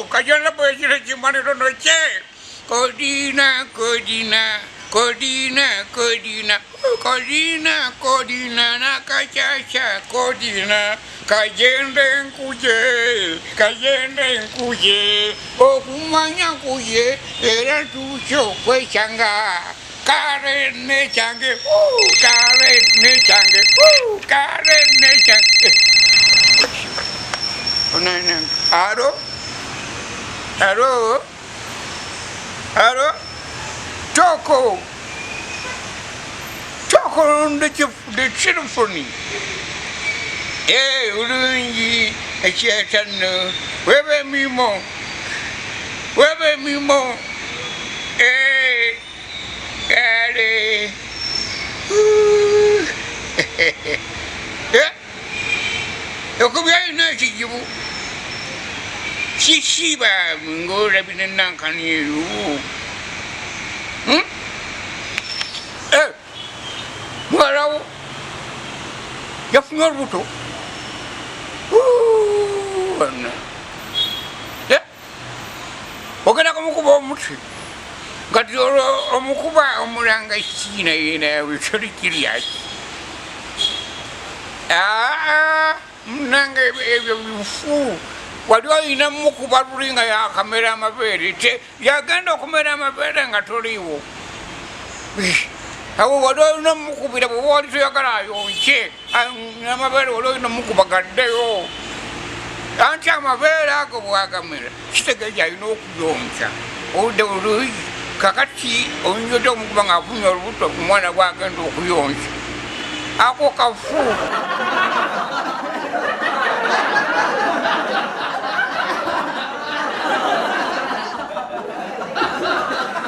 kajana pojira chimane rono che. Kodina, kodina, kodina, kodina, kodina, kodina, nakachacha, kodina, kajende kuje, okumanya kuje, era tucho kwe changa. Karen ne change, Karen ne change, Karen ne change. Aro, aro, aro, Choco, Choco on the telephone. Ulungi, a chatan, webe mimo, Kare. Yokubiya na shijibu. Shishiba ngo rabina nankaniru. Muwala yafunye olubuto. Ogenda kumukuba omuti. Kati omukuba omulanga kiina yena bitoli kiryaki. Munanga ebyo bifu. Wali olina mukuba lulinga yakamera amabeere. Yagenda okumera amabeere nga toliiwo. Awo wali olina mukubira bwe wali toyagala ayonke. Amabeere wali olina mukuba gaddeyo. Anti amabeere ago bwagamera kitegeeza alina okuyonka. Oludde oluyi kakati oyinza omukuba ng'afunye olubuto omwana bwagenda okuyonka. Ako kafu.